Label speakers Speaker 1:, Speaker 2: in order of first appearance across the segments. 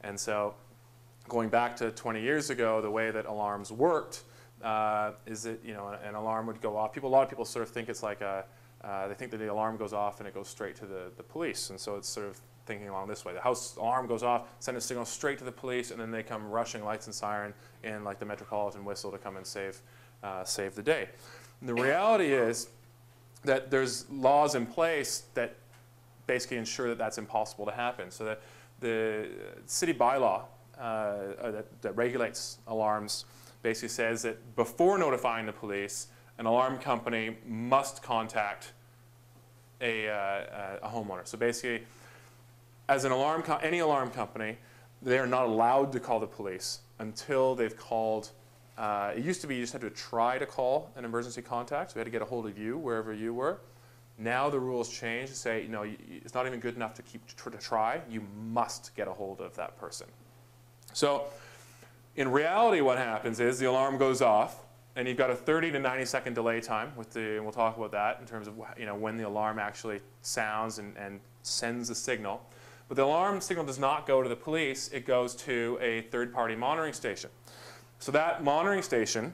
Speaker 1: And so going back to 20 years ago, the way that alarms worked is that an alarm would go off. A lot of people sort of think it's like they think that the alarm goes off and it goes straight to the police. And so it's sort of thinking along this way. The house alarm goes off, send a signal straight to the police, and then they come rushing, lights and siren, in like the Metropolitan whistle to come and save the day. And the reality is that there's laws in place that basically ensure that that's impossible to happen. So that the city bylaw that regulates alarms basically says that before notifying the police, an alarm company must contact a homeowner. So basically, as an any alarm company, they are not allowed to call the police until they've called. It used to be you just had to try to call an emergency contact. So we had to get a hold of you wherever you were. Now the rules change to say, no, it's not even good enough to try. You must get a hold of that person. So in reality, what happens is the alarm goes off, and you've got a 30 to 90 second delay time and we'll talk about that in terms of when the alarm actually sounds and sends a signal. But the alarm signal does not go to the police. It goes to a third-party monitoring station. So that monitoring station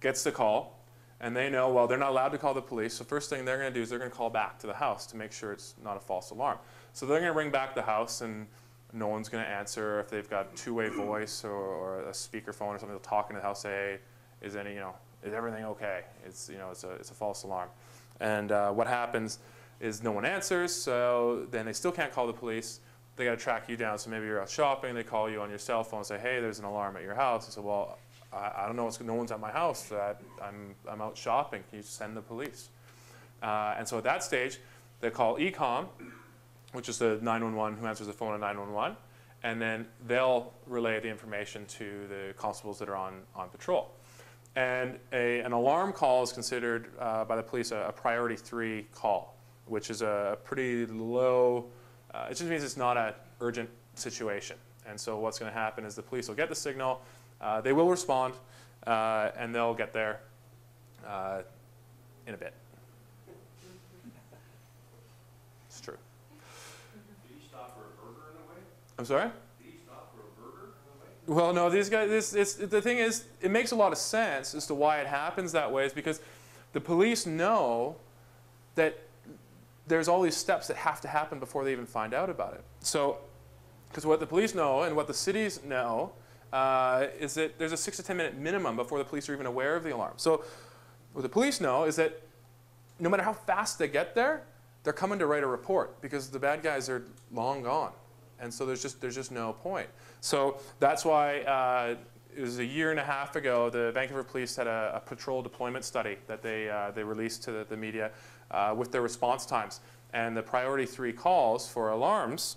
Speaker 1: gets the call, and they know, well, they're not allowed to call the police. So first thing they're going to do is they're going to call back to the house to make sure it's not a false alarm. So they're going to ring back the house, and no one's going to answer. If they've got two-way voice or a speakerphone or something, they'll talk into the house, say, hey, is everything okay? It's a false alarm. And what happens is no one answers, so then they still can't call the police. They got to track you down. So maybe you're out shopping, they call you on your cell phone and say, hey, there's an alarm at your house. I say, well, I don't know, no one's at my house. I'm out shopping. Can you send the police? And so at that stage, they call ECOM, which is the 911 who answers the phone at 911, and then they'll relay the information to the constables that are on patrol. And an alarm call is considered by the police a priority 3 call, which is a pretty low, it just means it's not an urgent situation. And so what's going to happen is the police will get the signal, they will respond, and they'll get there in a bit. It's true.
Speaker 2: Did he stop for a burger in a way?
Speaker 1: I'm sorry?
Speaker 2: Did he stop for a burger in a way?
Speaker 1: Well, no, these guys, the thing is, it makes a lot of sense as to why it happens that way, is because the police know that there's all these steps that have to happen before they even find out about it. So, because what the police know and what the cities know is that there's a 6 to 10 minute minimum before the police are even aware of the alarm. So what the police know is that no matter how fast they get there, they're coming to write a report because the bad guys are long gone. And so there's just no point. So that's why it was 1.5 years ago, the Vancouver Police had a patrol deployment study that they released to the media with their response times. And the priority 3 calls for alarms,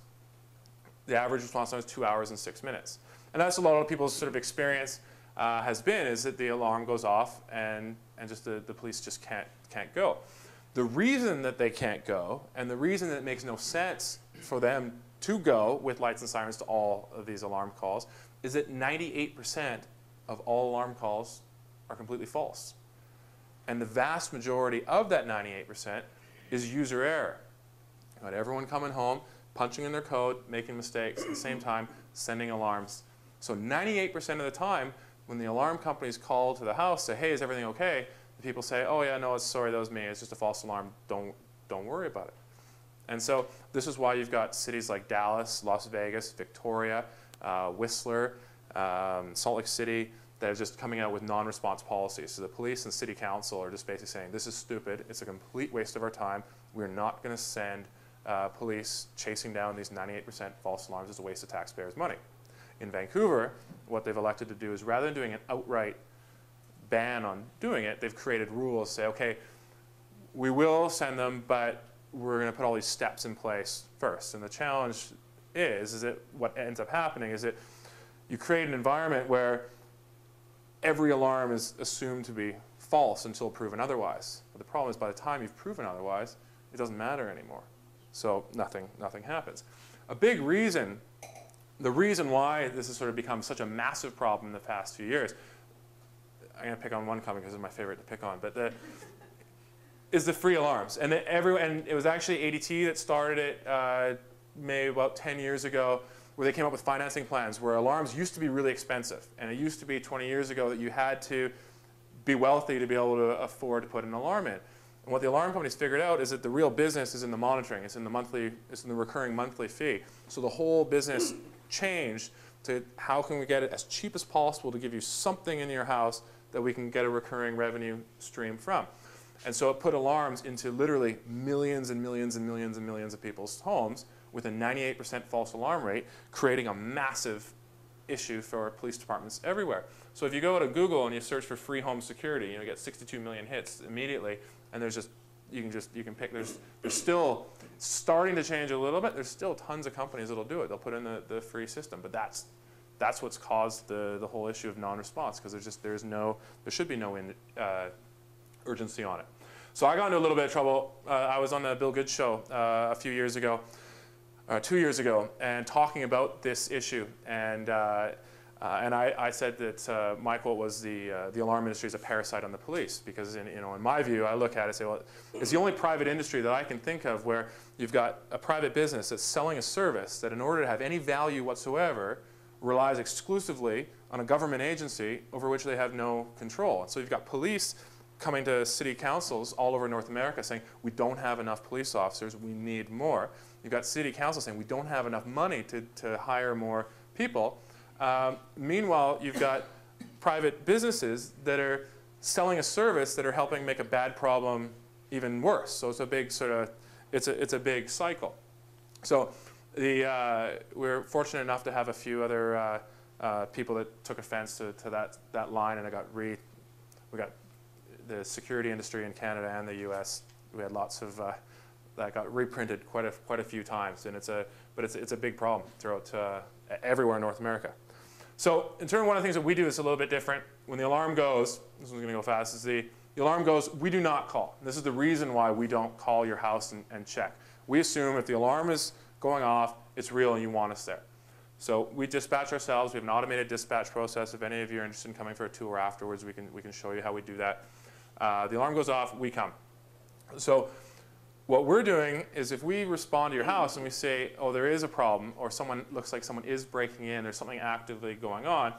Speaker 1: the average response time is 2 hours and 6 minutes. And that's a lot of people's sort of experience has been, is that the alarm goes off and just the police just can't go. The reason that they can't go, and the reason that it makes no sense for them to go with lights and sirens to all of these alarm calls, is that 98% of all alarm calls are completely false. And the vast majority of that 98% is user error. You got everyone coming home, punching in their code, making mistakes, at the same time sending alarms. So 98% of the time, when the alarm companies call to the house, say, hey, is everything okay? The people say, oh yeah, no, sorry, that was me. It's just a false alarm. Don't worry about it. And so this is why you've got cities like Dallas, Las Vegas, Victoria, Whistler, Salt Lake City, that are just coming out with non-response policies. So the police and city council are just basically saying, this is stupid. It's a complete waste of our time. We're not going to send police chasing down these 98% false alarms. It's a waste of taxpayers' money. In Vancouver, what they've elected to do is, rather than doing an outright ban on doing it, they've created rules, say, okay, we will send them, but we're going to put all these steps in place first. And the challenge is that what ends up happening is that you create an environment where every alarm is assumed to be false until proven otherwise. But the problem is, by the time you've proven otherwise, it doesn't matter anymore. So nothing happens. A big reason, the reason why this has sort of become such a massive problem in the past few years, I'm going to pick on one company because it's my favorite to pick on, but is the free alarms. And it was actually ADT that started it maybe about 10 years ago, where they came up with financing plans where alarms used to be really expensive. And it used to be 20 years ago that you had to be wealthy to be able to afford to put an alarm in. And what the alarm companies figured out is that the real business is in the monitoring. It's in the recurring monthly fee. So the whole business changed to how can we get it as cheap as possible to give you something in your house that we can get a recurring revenue stream from. And so it put alarms into literally millions and millions and millions and millions of people's homes with a 98% false alarm rate, creating a massive issue for police departments everywhere. So if you go to Google and you search for free home security, you get 62 million hits immediately, and there's just you can pick. There's still starting to change a little bit. There's still tons of companies that'll do it. They'll put in the free system, but that's what's caused the whole issue of non-response, because there should be no urgency on it. So I got into a little bit of trouble. I was on the Bill Good show a few years ago, 2 years ago, and talking about this issue. And I said that my quote was the alarm industry is a parasite on the police, because in my view, I look at it and say, well, it's the only private industry that I can think of where you've got a private business that's selling a service that, in order to have any value whatsoever, relies exclusively on a government agency over which they have no control. And so you've got police coming to city councils all over North America saying, we don't have enough police officers, we need more. You've got city councils saying, we don't have enough money to hire more people. Meanwhile, you've got private businesses that are selling a service that are helping make a bad problem even worse. So it's a big it's a big cycle. So we're fortunate enough to have a few other people that took offense to that line, and we got the security industry in Canada and the U.S. We had lots of that got reprinted quite a few times, and it's a big problem throughout everywhere in North America. So in terms of one of the things that we do is a little bit different. When the alarm goes, this one's going to go fast, is the alarm goes, we do not call. This is the reason why we don't call your house and check. We assume if the alarm is going off, it's real and you want us there. So we dispatch ourselves. We have an automated dispatch process. If any of you are interested in coming for a tour afterwards, we can show you how we do that. The alarm goes off, we come. So what we're doing is, if we respond to your house and we say, oh, there is a problem, or looks like someone is breaking in, there's something actively going on,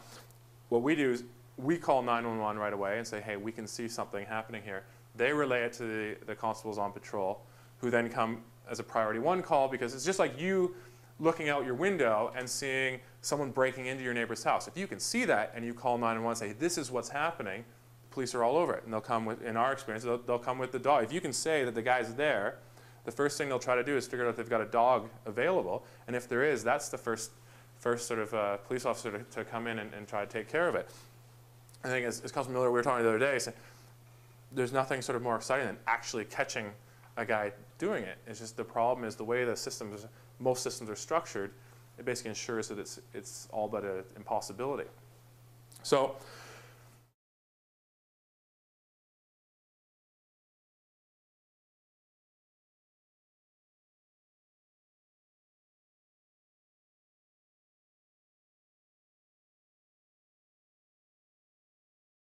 Speaker 1: what we do is we call 911 right away and say, hey, we can see something happening here. They relay it to the constables on patrol, who then come as a priority 1 call, because it's just like you looking out your window and seeing someone breaking into your neighbor's house. If you can see that and you call 911 and say, this is what's happening, police are all over it, and they'll come with, in our experience, they'll come with the dog. If you can say that the guy's there, the first thing they'll try to do is figure out if they've got a dog available, and if there is, that's the first sort of police officer to come in and try to take care of it. I think as Councilman Miller, we were talking the other day, saying, there's nothing sort of more exciting than actually catching a guy doing it. It's just the problem is the way the systems, most systems are structured, it basically ensures that it's all but an impossibility. So